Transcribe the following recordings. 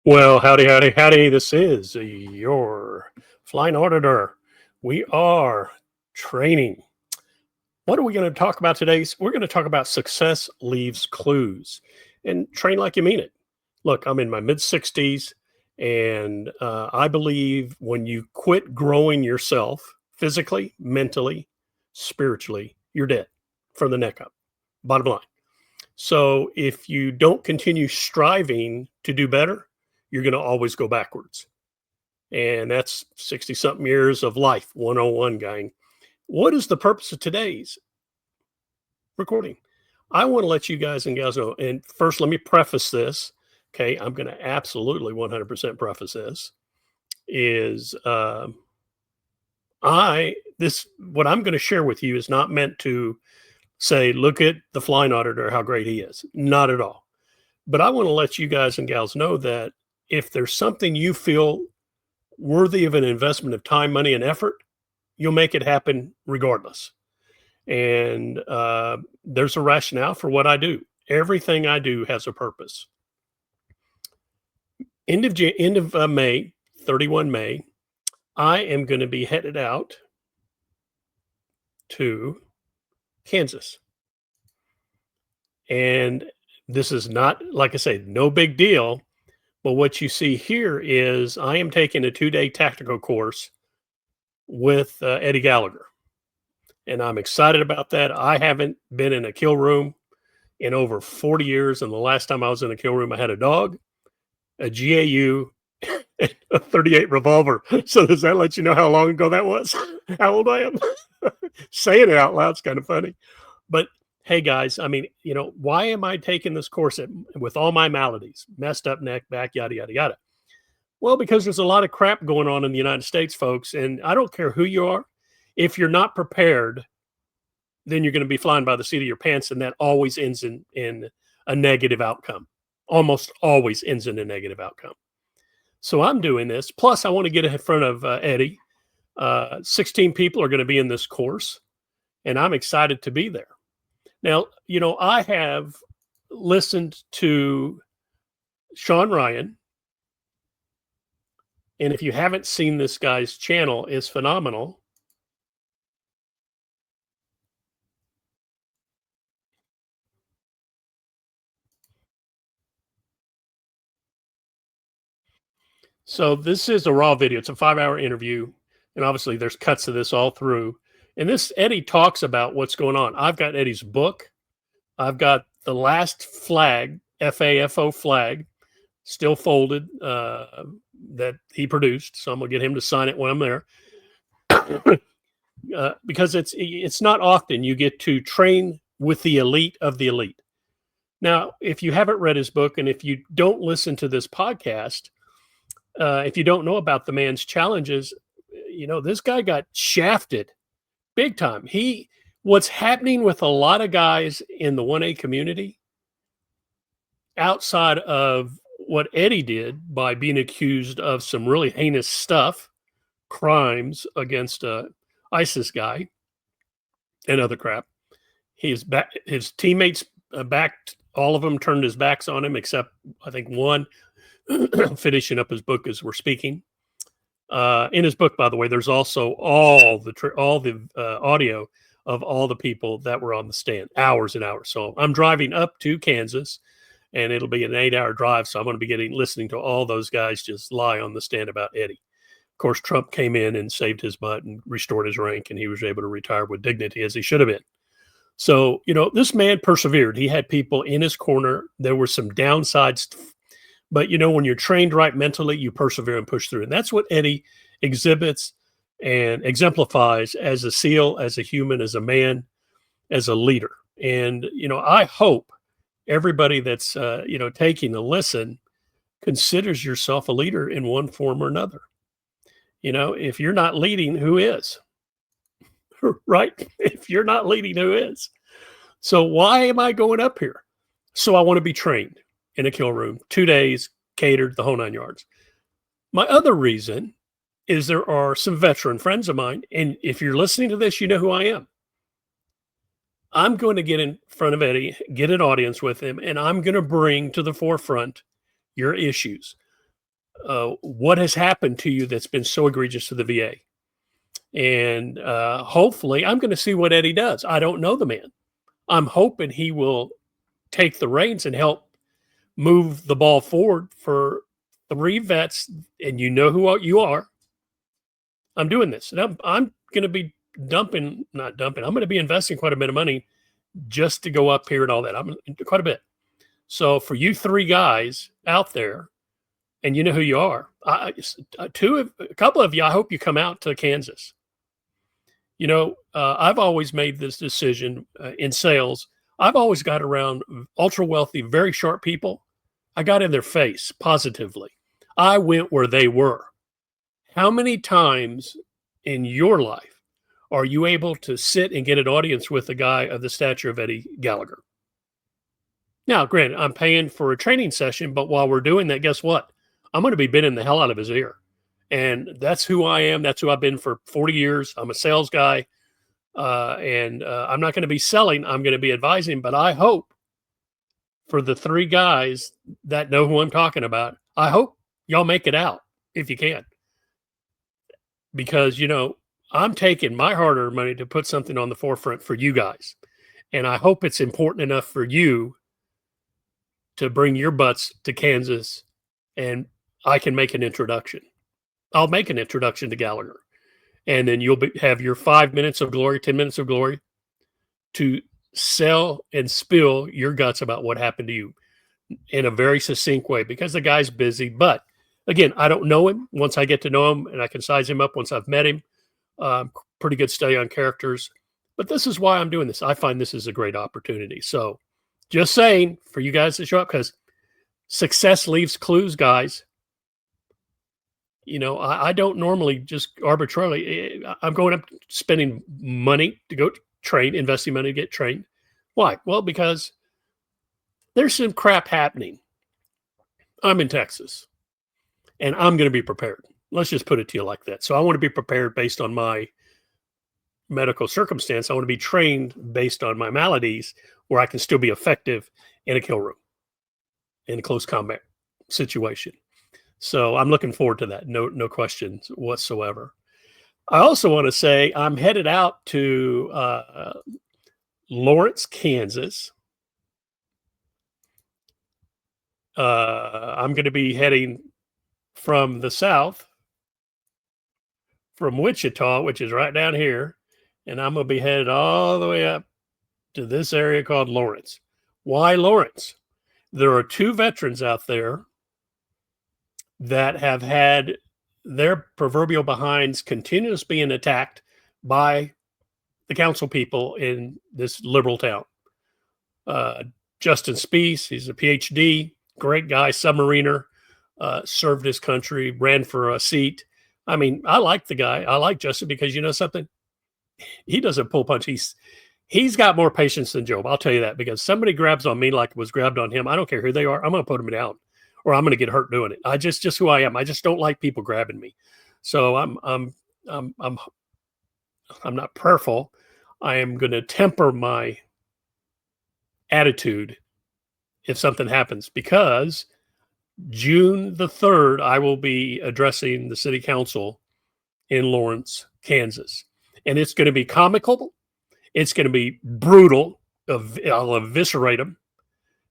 Well, howdy, howdy, howdy. This is your flying auditor. We are training. What are we going to talk about today? We're going to talk about success leaves clues and train like you mean it. Look, I'm in my mid 60s, and I believe when you quit growing yourself physically, mentally, spiritually, you're dead from the neck up. Bottom line. So if you don't continue striving to do better, you're going to always go backwards. And that's 60 something years of life 101, gang. What is the purpose of today's recording? I want to let you guys and gals know. And first, let me preface this. Okay. I'm going to absolutely 100% preface this is what I'm going to share with you is not meant to say, look at the flying auditor, how great he is. Not at all. But I want to let you guys and gals know that if there's something you feel worthy of an investment of time, money, and effort, you'll make it happen regardless. And there's a rationale for what I do. Everything I do has a purpose. End of May, 31 May, I am going to be headed out to Kansas. And this is not, like I say, no big deal. But what you see here is I am taking a 2-day tactical course with Eddie Gallagher. And I'm excited about that. I haven't been in a kill room in over 40 years. And the last time I was in a kill room, I had a dog, a GAU, and a 38 revolver. So does that let you know how long ago that was? How old I am? Saying it out loud is kind of funny. But hey, guys, I mean, why am I taking this course with all my maladies, messed up neck, back, yada, yada, yada? Well, because there's a lot of crap going on in the United States, folks. And I don't care who you are. If you're not prepared, then you're going to be flying by the seat of your pants. And that always ends in a negative outcome. Almost always ends in a negative outcome. So I'm doing this. Plus, I want to get in front of Eddie. 16 people are going to be in this course. And I'm excited to be there. Now, I have listened to Sean Ryan. And if you haven't seen this guy's channel, it's phenomenal. So this is a raw video. It's a 5-hour interview. And obviously there's cuts of this all through. And this Eddie talks about what's going on. I've got Eddie's book. I've got the last flag, FAFO flag, still folded, that he produced. So I'm going to get him to sign it when I'm there. Because it's not often you get to train with the elite of the elite. Now, if you haven't read his book and if you don't listen to this podcast, if you don't know about the man's challenges, this guy got shafted big time. What's happening with a lot of guys in the 1A community outside of what Eddie did by being accused of some really heinous stuff, crimes against ISIS guy and other crap. His teammates backed, all of them turned his backs on him, except I think one finishing up his book as we're speaking. In his book, by the way, there's also all the audio of all the people that were on the stand, hours and hours. So I'm driving up to Kansas, and it'll be an 8-hour drive. So I'm going to be listening to all those guys just lie on the stand about Eddie. Of course, Trump came in and saved his butt and restored his rank, and he was able to retire with dignity as he should have been. So, this man persevered. He had people in his corner. There were some downsides, but when you're trained right mentally, you persevere and push through. And that's what Eddie exhibits and exemplifies as a SEAL, as a human, as a man, as a leader. And, I hope everybody that's, taking a listen considers yourself a leader in one form or another. If you're not leading, who is? Right? If you're not leading, who is? So why am I going up here? So I want to be trained in a kill room, 2 days, catered, the whole 9 yards. My other reason is there are some veteran friends of mine, and if you're listening to this, you know who I am. I'm going to get in front of Eddie, get an audience with him, and I'm going to bring to the forefront your issues. what has happened to you that's been so egregious to the VA. And hopefully, I'm going to see what Eddie does. I don't know the man. I'm hoping he will take the reins and help move the ball forward for 3 vets. And you know who you are. I'm doing this. And I'm going to be not dumping. I'm going to be investing quite a bit of money just to go up here and all that. I'm quite a bit. So for you 3 guys out there, and you know who you are, a couple of you, I hope you come out to Kansas. You know, I've always made this decision in sales. I've always got around ultra wealthy, very sharp people. I got in their face positively. I went where they were. How many times in your life are you able to sit and get an audience with a guy of the stature of Eddie Gallagher? Now, granted, I'm paying for a training session, but while we're doing that, guess what? I'm going to be bending the hell out of his ear. And that's who I am. That's who I've been for 40 years. I'm a sales guy. And I'm not going to be selling. I'm going to be advising. But I hope for the 3 guys that know who I'm talking about, I hope y'all make it out if you can. Because, you know, I'm taking my hard-earned money to put something on the forefront for you guys. And I hope it's important enough for you to bring your butts to Kansas and I can make an introduction. I'll make an introduction to Gallagher. And then you'll have your 5 minutes of glory, 10 minutes of glory to sell and spill your guts about what happened to you in a very succinct way because the guy's busy. But again, I don't know him. Once I get to know him and I can size him up once I've met him, pretty good study on characters. But this is why I'm doing this. I find this is a great opportunity. So just saying for you guys to show up because success leaves clues, guys. You know, I don't normally just arbitrarily, I'm going up spending money to go train, investing money to get trained. Why? Well, because there's some crap happening. I'm in Texas and I'm going to be prepared. Let's just put it to you like that. So I want to be prepared based on my medical circumstance. I want to be trained based on my maladies where I can still be effective in a kill room, in a close combat situation. So I'm looking forward to that. No questions whatsoever. I also want to say I'm headed out to Lawrence, Kansas. I'm going to be heading from the south, from Wichita, which is right down here, and I'm going to be headed all the way up to this area called Lawrence. Why Lawrence? There are 2 veterans out there that have had their proverbial behinds continuously being attacked by the council people in this liberal town. Justin Spies, he's a PhD, great guy, submariner, served his country, ran for a seat. I mean, I like the guy. I like Justin because you know something? He doesn't pull punch. He's got more patience than Job. I'll tell you that because somebody grabs on me like it was grabbed on him. I don't care who they are. I'm going to put them down. Or I'm going to get hurt doing it. I just who I am. I just don't like people grabbing me. So I'm not prayerful. I am going to temper my attitude if something happens because June the 3rd, I will be addressing the city council in Lawrence, Kansas. And it's going to be comical. It's going to be brutal. I'll eviscerate them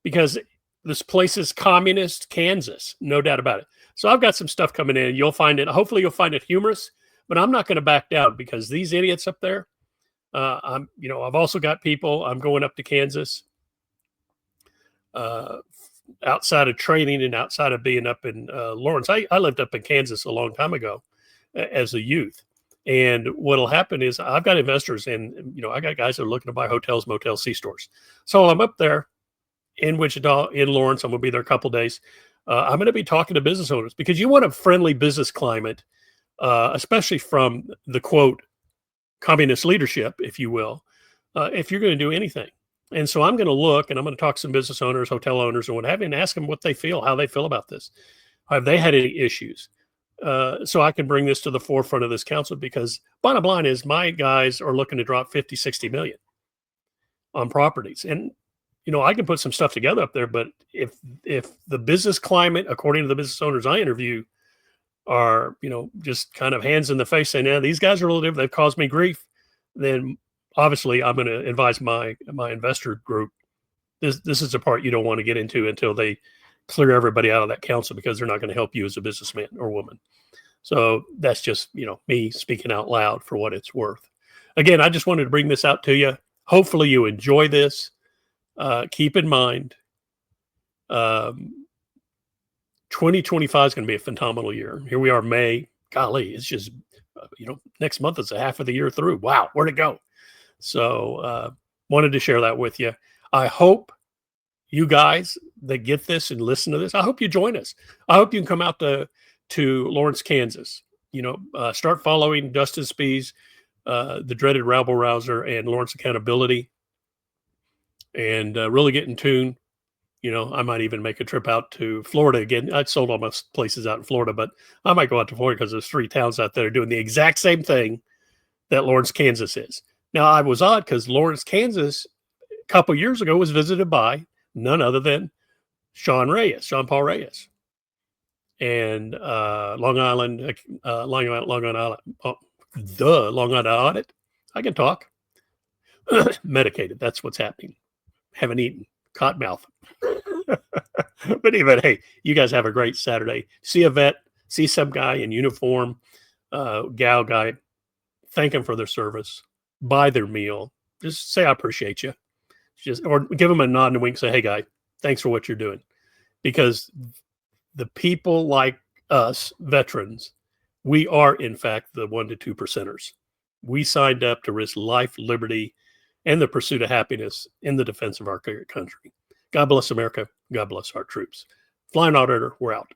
because this place is communist Kansas, no doubt about it. So I've got some stuff coming in. You'll find it. Hopefully you'll find it humorous, but I'm not going to back down because these idiots up there, I've also got people, I'm going up to Kansas outside of training and outside of being up in Lawrence. I lived up in Kansas a long time ago as a youth. And what'll happen is I've got investors and, I got guys that are looking to buy hotels, motels, C-stores. So I'm up there in Wichita, in Lawrence. I'm going to be there a couple days. I'm going to be talking to business owners because you want a friendly business climate, especially from the quote, communist leadership, if you will, if you're going to do anything. And so I'm going to look and I'm going to talk to some business owners, hotel owners, and what have you, and ask them what they feel, how they feel about this. Have they had any issues? So I can bring this to the forefront of this council because bottom line is my guys are looking to drop 50, 60 million on properties. And, I can put some stuff together up there, but if the business climate, according to the business owners I interview, are, just kind of hands in the face saying, "Yeah, these guys are a little different. They've caused me grief," then obviously I'm going to advise my investor group. This is the part you don't want to get into until they clear everybody out of that council, because they're not going to help you as a businessman or woman. So that's just, me speaking out loud for what it's worth. Again, I just wanted to bring this out to you. Hopefully you enjoy this. Keep in mind, 2025 is going to be a phenomenal year. Here we are, May. Golly, it's just, next month is a half of the year through. Wow, where'd it go? So wanted to share that with you. I hope you guys that get this and listen to this, I hope you join us. I hope you can come out to Lawrence, Kansas. Start following Dustin Spees, the dreaded rabble rouser, and Lawrence Accountability, and really get in tune. I might even make a trip out to Florida again. I'd sold all my places out in Florida, but I might go out to Florida because there's 3 towns out there doing the exact same thing that Lawrence, Kansas is. Now, I was odd because Lawrence, Kansas, a couple years ago was visited by none other than Sean Paul Reyes. And Long Island audit. I can talk. Medicated. That's what's happening. Haven't eaten. Cotton mouth. But even, hey, you guys have a great Saturday. See a vet, see some guy in uniform, gal guy, thank them for their service, buy their meal. Just say, I appreciate you. Or give them a nod and a wink. Say, hey, guy, thanks for what you're doing. Because the people like us, veterans, we are, in fact, the 1% to 2%ers. We signed up to risk life, liberty, and the pursuit of happiness in the defense of our country. God bless America. God bless our troops. Flying Auditor, we're out.